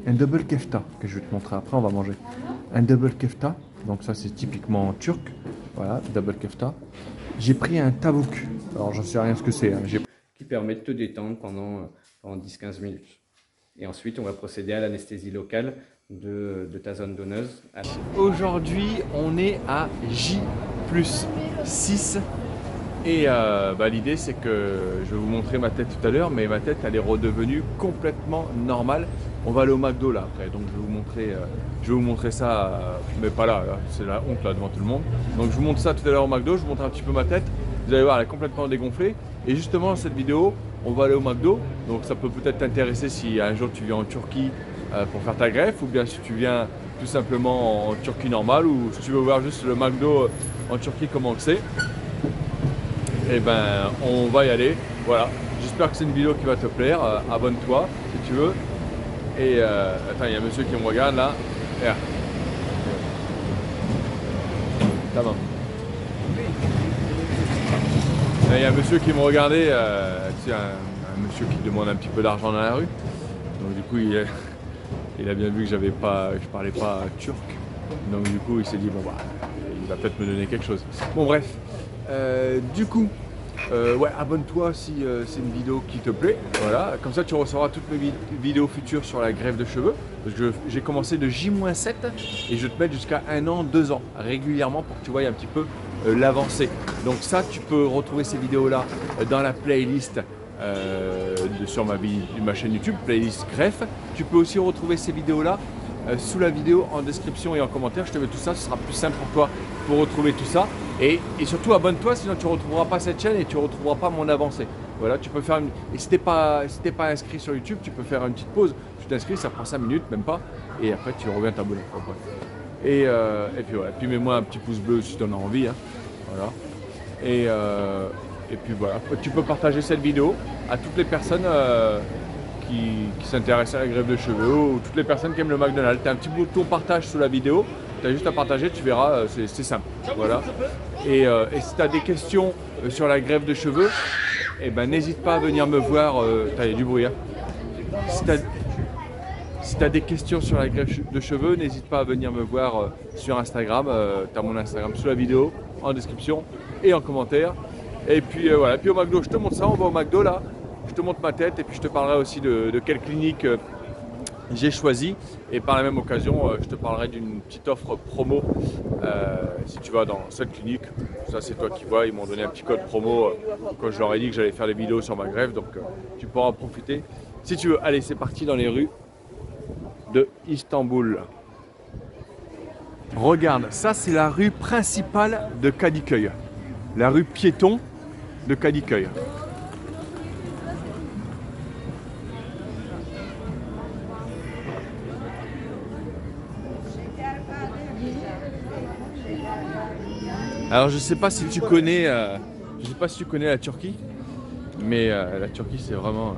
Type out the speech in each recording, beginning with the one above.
un double kefta que je vais te montrer après, on va manger. Un double kefta, donc ça c'est typiquement turc. Voilà, double kefta. J'ai pris un tavuk, alors j'en sais rien ce que c'est. Hein. Qui permet de te détendre pendant 10-15 minutes. Et ensuite, on va procéder à l'anesthésie locale de ta zone donneuse. Aujourd'hui, on est à J+6 et l'idée c'est que je vais vous montrer ma tête tout à l'heure, mais ma tête elle est redevenue complètement normale. On va aller au McDo là après, donc je vais vous montrer ça, mais pas là, c'est la honte là devant tout le monde. Donc je vous montre ça tout à l'heure au McDo, je vous montre un petit peu ma tête. Vous allez voir, elle est complètement dégonflée. Et justement dans cette vidéo, on va aller au McDo, donc ça peut peut-être t'intéresser si un jour tu viens en Turquie pour faire ta greffe, ou bien si tu viens tout simplement en Turquie normale, ou si tu veux voir juste le McDo en Turquie comment c'est. Et ben on va y aller, voilà. J'espère que c'est une vidéo qui va te plaire, abonne-toi si tu veux. Et attends, il y a un monsieur qui me regarde là. Regarde. Ta main. Il y a un monsieur qui me regardait, c'est un monsieur qui demande un petit peu d'argent dans la rue. Donc du coup il a bien vu que je parlais pas turc. Donc du coup il s'est dit bon bah il va peut-être me donner quelque chose. Bon bref, du coup ouais, abonne-toi si c'est une vidéo qui te plaît. Voilà, comme ça tu recevras toutes mes vidéos futures sur la greffe de cheveux. Parce que j'ai commencé de J-7 et je vais te mettre jusqu'à 1 an, 2 ans régulièrement pour que tu vois un petit peu l'avancée. Donc ça, tu peux retrouver ces vidéos-là dans la playlist sur ma chaîne YouTube, playlist greffe. Tu peux aussi retrouver ces vidéos-là sous la vidéo en description et en commentaire. Je te mets tout ça, ce sera plus simple pour toi pour retrouver tout ça. Et surtout abonne-toi, sinon tu ne retrouveras pas cette chaîne et tu ne retrouveras pas mon avancée. Voilà, tu peux faire une... Et si t'es pas inscrit sur YouTube, tu peux faire une petite pause. Tu t'inscris, ça prend 5 minutes, même pas. Et après tu reviens t'abonner. Et puis voilà, puis mets-moi un petit pouce bleu si tu en as envie. Hein. Voilà. Et puis voilà, tu peux partager cette vidéo à toutes les personnes qui s'intéressent à la greffe de cheveux ou toutes les personnes qui aiment le McDonald's. Tu as un petit bouton partage sous la vidéo, tu as juste à partager, tu verras, c'est simple. Voilà. Et si tu as des questions sur la greffe de cheveux, eh ben, n'hésite pas à venir me voir. Il y a du bruit. Hein. Si tu as des questions sur la greffe de cheveux, n'hésite pas à venir me voir sur Instagram. Tu as mon Instagram sous la vidéo, en description et en commentaire. Et puis voilà, puis au McDo, je te montre ça, on va au McDo là. Je te montre ma tête et puis je te parlerai aussi de quelle clinique j'ai choisi. Et par la même occasion, je te parlerai d'une petite offre promo. Si tu vas dans cette clinique, ça c'est toi qui vois, ils m'ont donné un petit code promo quand je leur ai dit que j'allais faire des vidéos sur ma greffe. Donc tu pourras en profiter si tu veux. Allez, c'est parti dans les rues de Istanbul. Regarde, ça c'est la rue principale de Kadıköy. La rue piéton de Kadıköy. Alors je sais pas si tu connais, la Turquie, mais la Turquie c'est vraiment,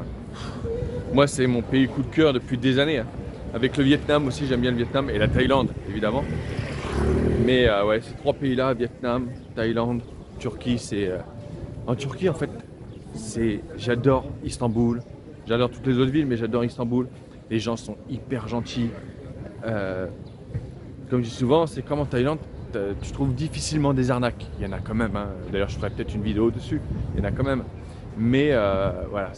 moi c'est mon pays coup de cœur depuis des années. Hein. Avec le Vietnam aussi, j'aime bien le Vietnam et la Thaïlande évidemment. Mais ouais, ces trois pays-là, Vietnam, Thaïlande, Turquie, c'est en Turquie en fait, j'adore Istanbul, j'adore toutes les autres villes, mais j'adore Istanbul. Les gens sont hyper gentils. Comme je dis souvent, c'est comme en Thaïlande. Tu trouves difficilement des arnaques. Il y en a quand même. Hein. D'ailleurs, je ferai peut-être une vidéo dessus. Il y en a quand même. Mais voilà,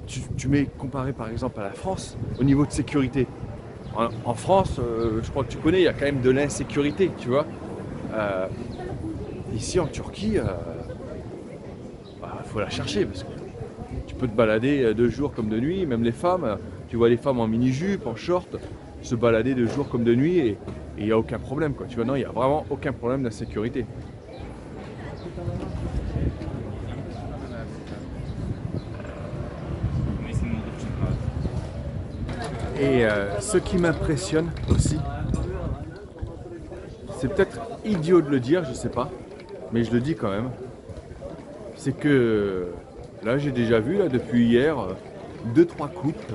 tu mets comparé par exemple à la France au niveau de sécurité. En France, je crois que tu connais, il y a quand même de l'insécurité, tu vois. Ici en Turquie, faut la chercher parce que tu peux te balader de jour comme de nuit. Même les femmes, tu vois les femmes en mini-jupe, en short, se balader de jour comme de nuit et il n'y a aucun problème quoi. Tu vois, non, il n'y a vraiment aucun problème d'insécurité. Et ce qui m'impressionne aussi, c'est peut-être idiot de le dire, je sais pas, mais je le dis quand même, c'est que là j'ai déjà vu là, depuis hier 2-3 couples,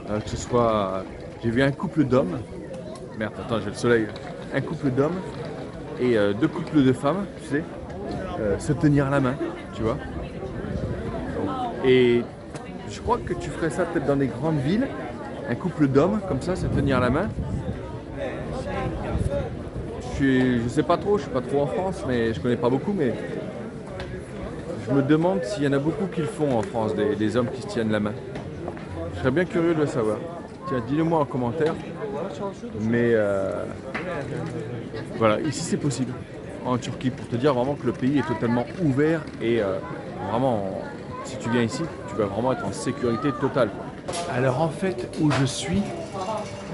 que ce soit, j'ai vu un couple d'hommes, merde attends j'ai le soleil, un couple d'hommes et 2 couples de femmes, tu sais, se tenir la main, tu vois. Et je crois que tu ferais ça peut-être dans des grandes villes, un couple d'hommes comme ça, se tenir la main. Je sais pas trop, je suis pas trop en France, mais je connais pas beaucoup, mais je me demande s'il y en a beaucoup qui le font en France, des hommes qui se tiennent la main. Je serais bien curieux de le savoir. Tiens, dis-le-moi en commentaire. Mais voilà, ici c'est possible, en Turquie, pour te dire vraiment que le pays est totalement ouvert et vraiment, si tu viens ici, tu vas vraiment être en sécurité totale, quoi. Alors en fait, où je suis,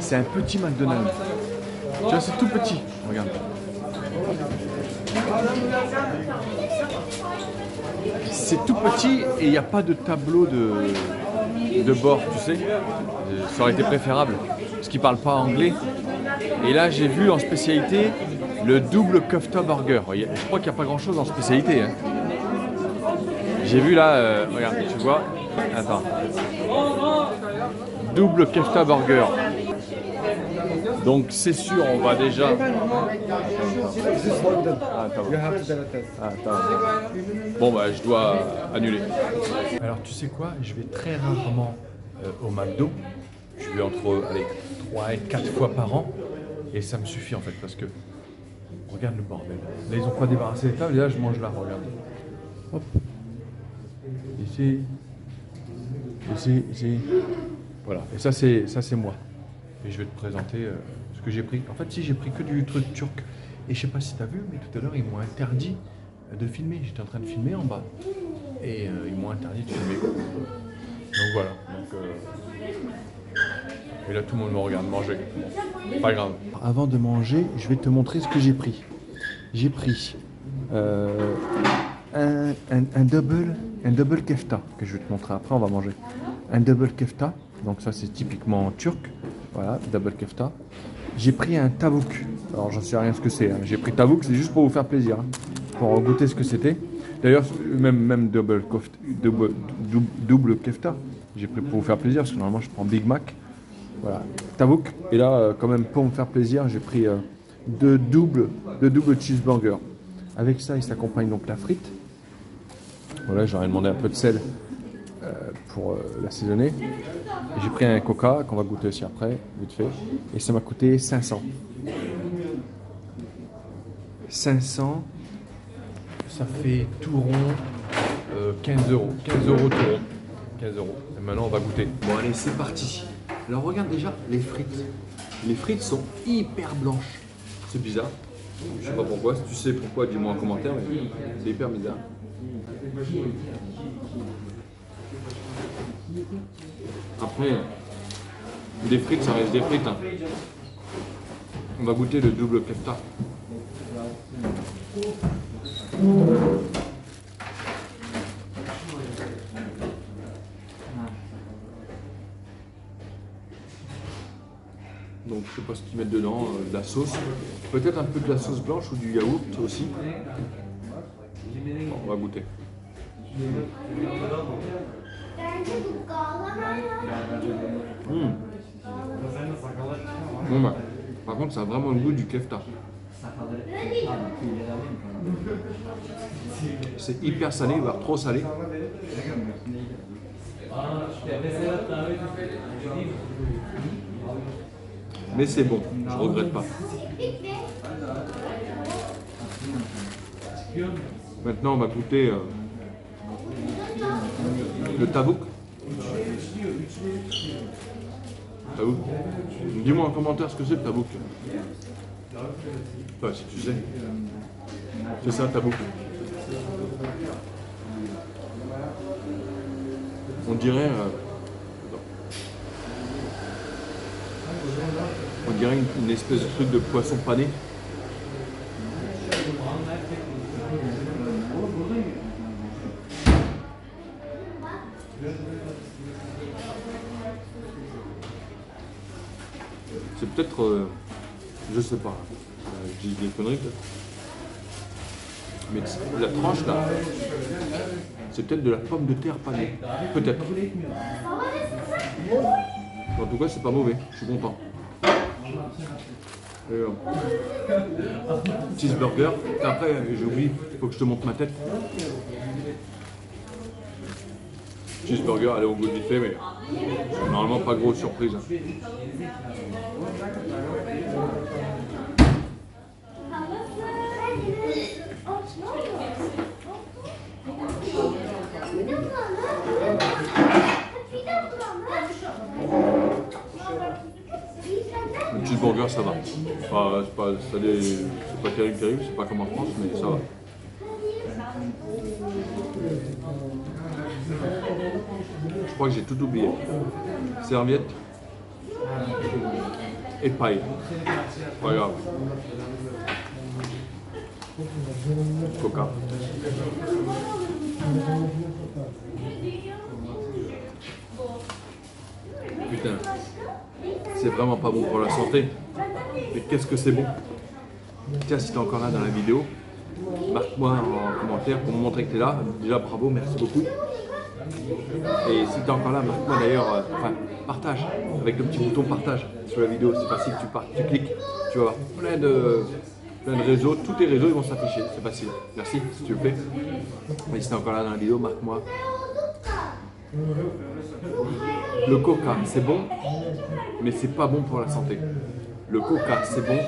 c'est un petit McDonald's. Tu vois, c'est tout petit, regarde. C'est tout petit et il n'y a pas de tableau de bord, tu sais. Ça aurait été préférable, parce qu'ils ne parlent pas anglais. Et là, j'ai vu en spécialité le double kofta burger. Je crois qu'il n'y a pas grand-chose en spécialité, hein. J'ai vu là, regarde, tu vois. Attends. Double kofta burger. Donc c'est sûr, on va déjà... Attends. Bon bah je dois annuler. Alors tu sais quoi, je vais très rarement au McDo. Je vais entre 3 et 4 fois par an. Et ça me suffit en fait parce que... Regarde le bordel. Là ils ont pas débarrassé les tables et là je mange là, regarde. Hop. Ici. Ici. Voilà. Et ça c'est moi. Et je vais te présenter ce que j'ai pris. En fait, si j'ai pris que du truc turc. Et je sais pas si tu as vu, mais tout à l'heure, ils m'ont interdit de filmer. J'étais en train de filmer en bas. Et ils m'ont interdit de filmer. Donc voilà. Et là, tout le monde me regarde manger. Pas grave. Avant de manger, je vais te montrer ce que j'ai pris. J'ai pris un double kefta que je vais te montrer. Après, on va manger. Un double kefta. Donc ça, c'est typiquement turc. Voilà, double kefta. J'ai pris un tavouk. Alors j'en sais rien ce que c'est, hein. J'ai pris tavouk, c'est juste pour vous faire plaisir, hein. Pour goûter ce que c'était. D'ailleurs, même double kefta, j'ai pris pour vous faire plaisir, parce que normalement je prends Big Mac. Voilà, tavouk. Et là, quand même pour me faire plaisir, j'ai pris deux doubles cheeseburgers. Avec ça, il s'accompagne donc la frite. Voilà, j'aurais demandé un peu de sel pour l'assaisonner. J'ai pris un coca qu'on va goûter aussi après, vite fait. Et ça m'a coûté 500. 500, ça fait tout rond 15 euros. 15 euros tout rond. 15 euros. Et maintenant on va goûter. Bon allez, c'est parti. Alors regarde déjà les frites. Les frites sont hyper blanches. C'est bizarre. Je sais pas pourquoi. Si tu sais pourquoi, dis-moi en commentaire. Mais c'est hyper bizarre. Après, des frites, ça reste des frites, hein. On va goûter le double kefta. Donc je sais pas ce qu'ils mettent dedans, de la sauce. Peut-être un peu de la sauce blanche ou du yaourt aussi. Bon, on va goûter. Bon, bah, par contre, ça a vraiment le goût du kefta. C'est hyper salé, voire trop salé. Mais c'est bon, je regrette pas. Maintenant, on va goûter le tavouk. Tavouk. Dis-moi en commentaire ce que c'est le tavouk. Enfin, si tu sais. C'est ça, tavouk. On dirait... on dirait une espèce de truc de poisson pané. C'est peut-être, je sais pas, je dis des conneries peut-être. Mais la tranche là, c'est peut-être de la pomme de terre panée, peut-être. En tout cas, c'est pas mauvais, je suis content. Cheeseburger, après j'ai oublié, il faut que je te montre ma tête. cheeseburger, allez, on goûte vite fait, mais normalement pas grosse surprise. Le cheeseburger, ça va. C'est pas terrible, c'est pas comme en France, mais ça va. Je crois que j'ai tout oublié. Serviette et paille. Pas grave. Coca. Putain, c'est vraiment pas bon pour la santé. Mais qu'est-ce que c'est bon? Tiens, si t'es encore là dans la vidéo, marque-moi en commentaire pour me montrer que tu es là. Déjà, bravo, merci beaucoup. Et si tu es encore là, marque-moi d'ailleurs, partage avec le petit bouton partage sur la vidéo. C'est facile, tu cliques, tu vas avoir plein de réseaux. Tous tes réseaux ils vont s'afficher, c'est facile. Merci si tu le fais. Et si tu es encore là dans la vidéo, marque-moi. Le coca, c'est bon, mais c'est pas bon pour la santé. Le coca, c'est bon,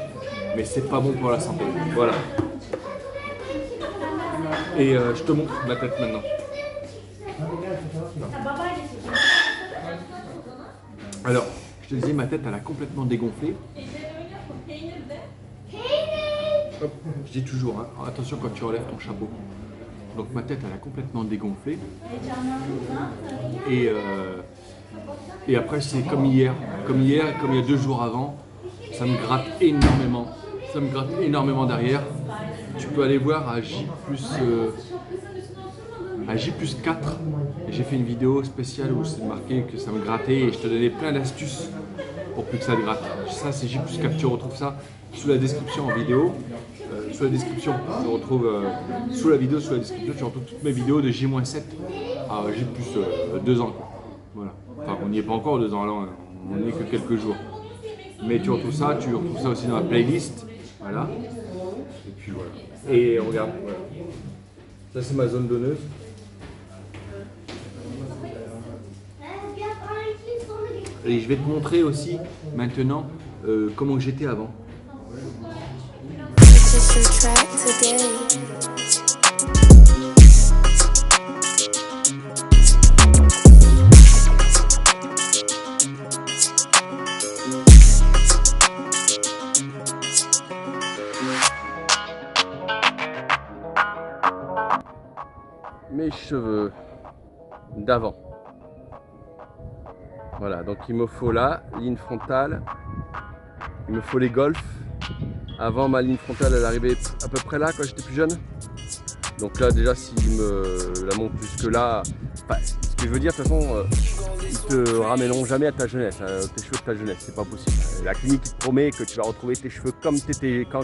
mais c'est pas bon pour la santé. Voilà. Et je te montre ma tête maintenant. Alors, je te disais, ma tête, elle a complètement dégonflé. Hop, je dis toujours, hein, attention quand tu relèves ton chapeau. Donc ma tête, elle a complètement dégonflé. Et après, c'est comme hier, comme il y a 2 jours avant, ça me gratte énormément. Ça me gratte énormément derrière. Tu peux aller voir à J+4, j'ai fait une vidéo spéciale où c'est marqué que ça me grattait et je te donnais plein d'astuces pour plus que ça te gratte. Ça c'est J+4, tu retrouves ça sous la description en vidéo. Sous la description, tu retrouves sous la vidéo, sous la description, tu retrouves toutes mes vidéos de J-7 à J+2 ans. Voilà. Enfin, on n'y est pas encore 2 ans, là, on n'y est que quelques jours. Mais tu retrouves ça aussi dans la playlist. Voilà. Et puis voilà. Et regarde, voilà. Ça c'est ma zone donneuse. Et je vais te montrer aussi maintenant comment j'étais avant. Mes cheveux d'avant. Voilà, donc il me faut là, ligne frontale, il me faut les golfs. Avant, ma ligne frontale, elle arrivait à peu près là quand j'étais plus jeune. Donc là, déjà, s'il me la monte jusque là, ce que je veux dire, de toute façon, ils te ramèneront jamais à ta jeunesse, tes cheveux de ta jeunesse, c'est pas possible. La clinique qui te promet que tu vas retrouver tes cheveux comme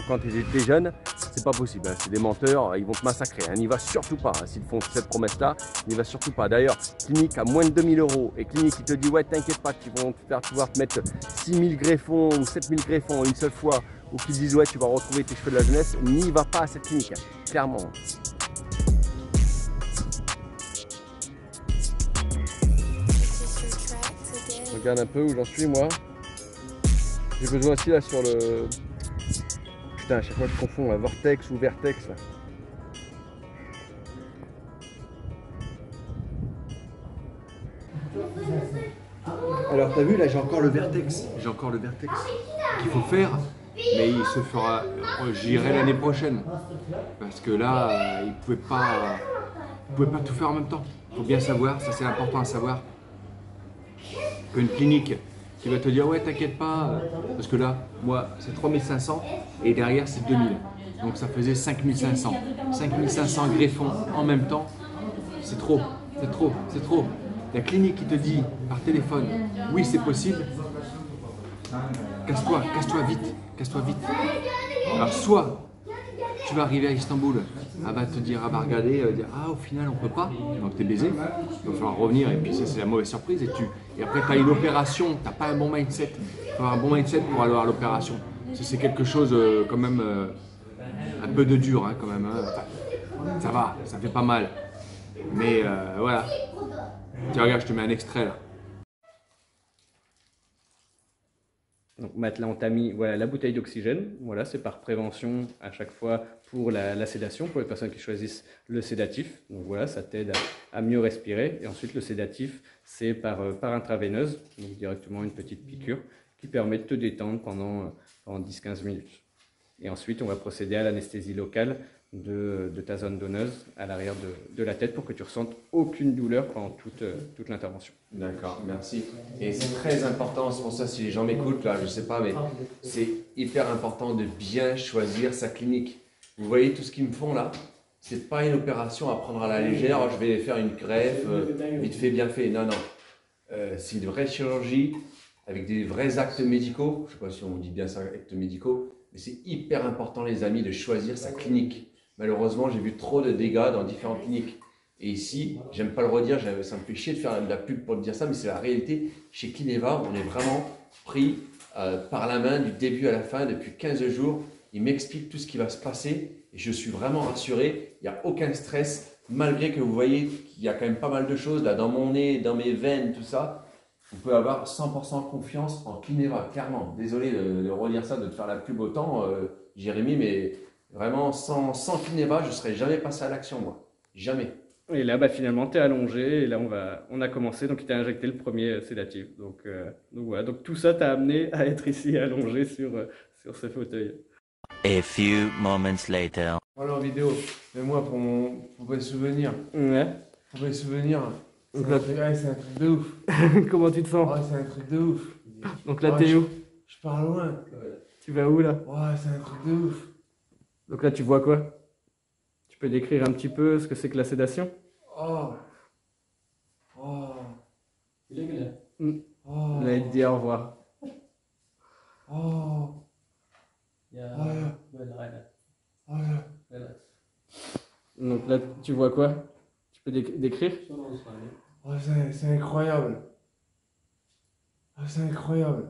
quand tu étais jeune, c'est pas possible. C'est des menteurs, ils vont te massacrer. N'y va surtout pas. S'ils font cette promesse-là, n'y va surtout pas. D'ailleurs, clinique à moins de 2000 € et clinique qui te dit ouais, t'inquiète pas, qu'ils vont te faire pouvoir te mettre 6000 greffons ou 7000 greffons une seule fois, ou qu'ils disent ouais, tu vas retrouver tes cheveux de la jeunesse, n'y va pas à cette clinique, clairement. Regarde un peu où j'en suis moi. J'ai besoin aussi là sur le... Putain, à chaque fois je confonds la Vortex ou Vertex là. Alors t'as vu là, j'ai encore le Vertex. J'ai encore le Vertex qu'il faut faire. Mais il se fera, j'irai l'année prochaine. Parce que là, il ne pouvait pas tout faire en même temps. Il faut bien savoir, ça c'est important à savoir, qu'une clinique qui va te dire ouais t'inquiète pas, parce que là, moi c'est 3500 et derrière c'est 2000. Donc ça faisait 5500. 5500 greffons en même temps, c'est trop, c'est trop, c'est trop. La clinique qui te dit par téléphone, oui c'est possible, casse-toi vite, casse-toi vite. Alors soit tu vas arriver à Istanbul, elle va te dire, elle va regarder, elle va dire ah au final on peut pas, donc t'es baisé, il va falloir revenir et puis ça c'est la mauvaise surprise et après tu as une opération, t'as pas un bon mindset, il faut avoir un bon mindset pour aller à l'opération. C'est quelque chose quand même un peu de dur hein, quand même, hein. Ça va, ça fait pas mal. Mais voilà. Tiens, regarde, je te mets un extrait là. Donc Matt, on t'a mis voilà, la bouteille d'oxygène. Voilà, c'est par prévention à chaque fois pour la sédation, pour les personnes qui choisissent le sédatif. Donc voilà, ça t'aide à mieux respirer. Et ensuite, le sédatif, c'est par intraveineuse, donc directement une petite piqûre qui permet de te détendre pendant 10-15 minutes. Et ensuite, on va procéder à l'anesthésie locale de ta zone donneuse à l'arrière de la tête pour que tu ressentes aucune douleur pendant toute l'intervention. D'accord, merci. Et c'est très important, c'est pour ça si les gens m'écoutent, là, je sais pas, mais c'est hyper important de bien choisir sa clinique. Vous voyez tout ce qu'ils me font là? C'est pas une opération à prendre à la légère, oh, je vais faire une greffe, vite fait, bien fait. Non, non. C'est une vraie chirurgie avec des vrais actes médicaux. Je sais pas si on dit bien ça, actes médicaux, mais c'est hyper important, les amis, de choisir sa clinique. Malheureusement, j'ai vu trop de dégâts dans différentes cliniques. Et ici, j'aime pas le redire, ça me fait chier de faire de la pub pour te dire ça, mais c'est la réalité. Chez Clineva, on est vraiment pris par la main du début à la fin depuis 15 jours. Ils m'expliquent tout ce qui va se passer et je suis vraiment rassuré. Il n'y a aucun stress, malgré que vous voyez qu'il y a quand même pas mal de choses là dans mon nez, dans mes veines, tout ça. Vous pouvez avoir 100% confiance en Clineva, clairement. Désolé de redire ça, de te faire la pub autant, Jérémy, mais vraiment, sans Clineva, je ne serais jamais passé à l'action, moi. Jamais. Et là, bah, finalement, tu es allongé et là, on a commencé. Donc, il t'a injecté le premier sédatif. Donc voilà. Donc, tout ça t'a amené à être ici allongé sur ce fauteuil. A few moments later. Voilà en vidéo, mais moi pour mes souvenirs. Ouais. Pour mes souvenirs, c'est Donc là, un truc de ouf. comment tu te sens? Ouais, c'est un truc de ouf. Donc là, Ouais, t'es où? Je pars loin. Tu vas où là? Ouais, c'est un truc de ouf. Donc là, tu vois quoi? Tu peux décrire un petit peu ce que c'est que la sédation? Oh. Oh. Oh. Là, il te dit au revoir. Oh. Donc là, tu vois quoi? Tu peux décrire? Oh, c'est incroyable. Oh, c'est incroyable.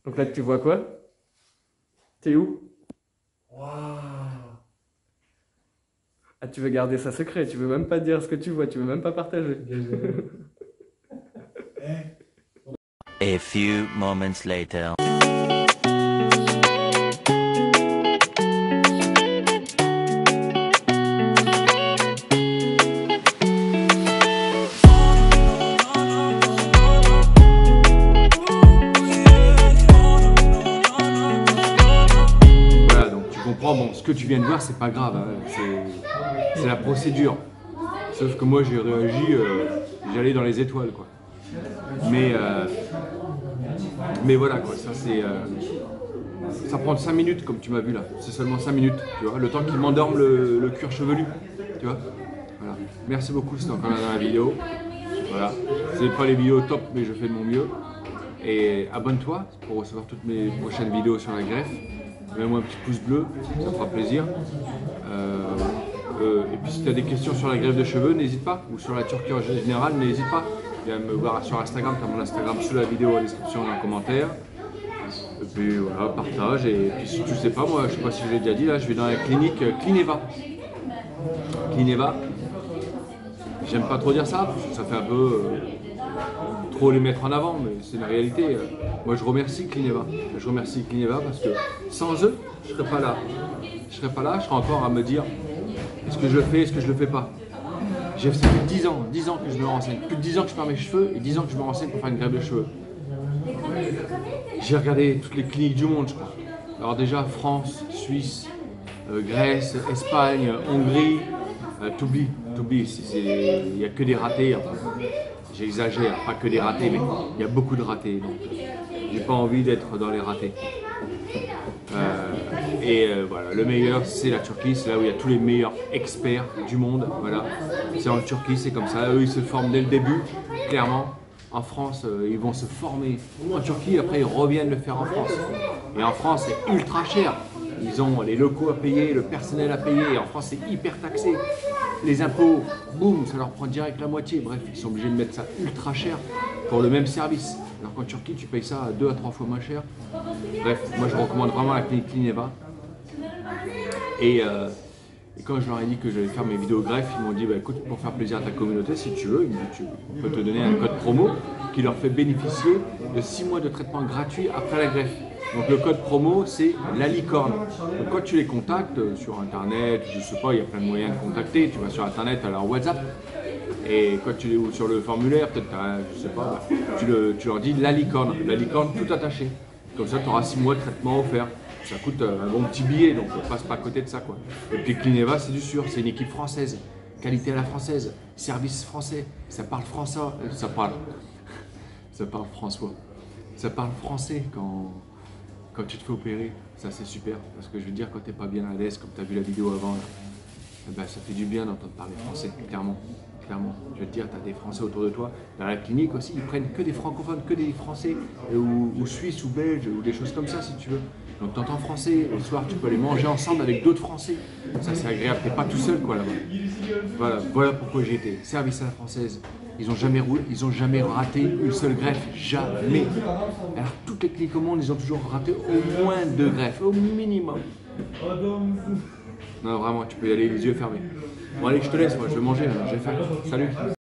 Donc là, tu vois quoi? T'es où? Waouh. Ah, tu veux garder ça secret, tu veux même pas dire ce que tu vois, tu veux même pas partager. A few moments later. Bon, ce que tu viens de voir, c'est pas grave, hein. C'est la procédure. Sauf que moi, j'ai réagi, j'allais dans les étoiles, quoi. Mais voilà, quoi. Ça prend 5 minutes, comme tu m'as vu là. C'est seulement 5 minutes, tu vois. Le temps qu'il m'endorme le cuir chevelu, tu vois. Voilà. Merci beaucoup, c'était encore là dans la vidéo. Voilà. C'est pas les vidéos top, mais je fais de mon mieux. Et abonne-toi pour recevoir toutes mes prochaines vidéos sur la greffe. Mets-moi un petit pouce bleu, ça me fera plaisir. Et puis si tu as des questions sur la greffe de cheveux, n'hésite pas. Ou sur la turquie en général, n'hésite pas. Viens me voir sur Instagram, tu as mon Instagram sous la vidéo en description dans le commentaire. Et puis voilà, partage. Et puis si tu sais pas, moi je sais pas si je l'ai déjà dit, là je vais dans la clinique Clineva. Clineva. J'aime pas trop dire ça, parce que ça fait un peu trop les mettre en avant, mais c'est la réalité. Moi je remercie Clineva. Je remercie Clineva parce que sans eux, je serais pas là. Je serais pas là, je serais encore à me dire est-ce que je le fais, est-ce que je le fais pas. J'ai fait plus de 10 ans que je me renseigne. Plus de 10 ans que je perds mes cheveux et 10 ans que je me renseigne pour faire une greffe de cheveux. J'ai regardé toutes les cliniques du monde, je crois. Alors déjà France, Suisse, Grèce, Espagne, Hongrie. T'oublies, il n'y a que des ratés. Enfin, j'exagère, pas que des ratés, mais il y a beaucoup de ratés. Donc, j'ai pas envie d'être dans les ratés. Voilà, le meilleur, c'est la Turquie. C'est là où il y a tous les meilleurs experts du monde. Voilà, c'est en Turquie, c'est comme ça. Eux, ils se forment dès le début, clairement. En France, ils vont se former en Turquie. Après, ils reviennent le faire en France. Et en France, c'est ultra cher. Ils ont les locaux à payer, le personnel à payer. Et en France, c'est hyper taxé. Les impôts, boum, ça leur prend direct la moitié. Bref, ils sont obligés de mettre ça ultra cher pour le même service. Alors qu'en Turquie, tu payes ça 2 à 3 fois moins cher. Bref, moi je recommande vraiment la clinique Clineva. Et Et quand je leur ai dit que j'allais faire mes vidéos greffe, ils m'ont dit bah, écoute, pour faire plaisir à ta communauté, si tu veux, on peut te donner un code promo qui leur fait bénéficier de 6 mois de traitement gratuit après la greffe. Donc le code promo, c'est la licorne. Donc quand tu les contactes sur internet, je sais pas, il y a plein de moyens de contacter, tu vas sur internet, tu as leur WhatsApp. Et quand tu es sur le formulaire, peut-être, je sais pas, tu leur dis la licorne tout attaché. Comme ça, tu auras 6 mois de traitement offert. Ça coûte un bon petit billet, donc on passe pas à côté de ça, quoi. Et puis Clineva, c'est du sûr, c'est une équipe française, qualité à la française, service français, ça parle français, ça parle François, ça parle français quand tu te fais opérer. Ça c'est super, parce que je veux dire, quand t'es pas bien à l'aise, comme tu as vu la vidéo avant, là, eh ben, ça fait du bien d'entendre parler français, clairement. Clairement, je veux te dire, tu as des Français autour de toi. Dans la clinique aussi, ils prennent que des francophones, que des Français, ou Suisses, ou Belges, ou des choses comme ça si tu veux. Donc tu entends français, le soir tu peux aller manger ensemble avec d'autres Français. Ça c'est agréable, tu n'es pas tout seul quoi là-bas. Voilà pourquoi j'ai été service à la française. Ils ont jamais raté une seule greffe, jamais. Alors toutes les cliniques au monde, ils ont toujours raté au moins 2 greffes, au minimum. Non vraiment, tu peux y aller les yeux fermés. Bon allez, je te laisse, moi je vais manger, j'ai faim. Salut.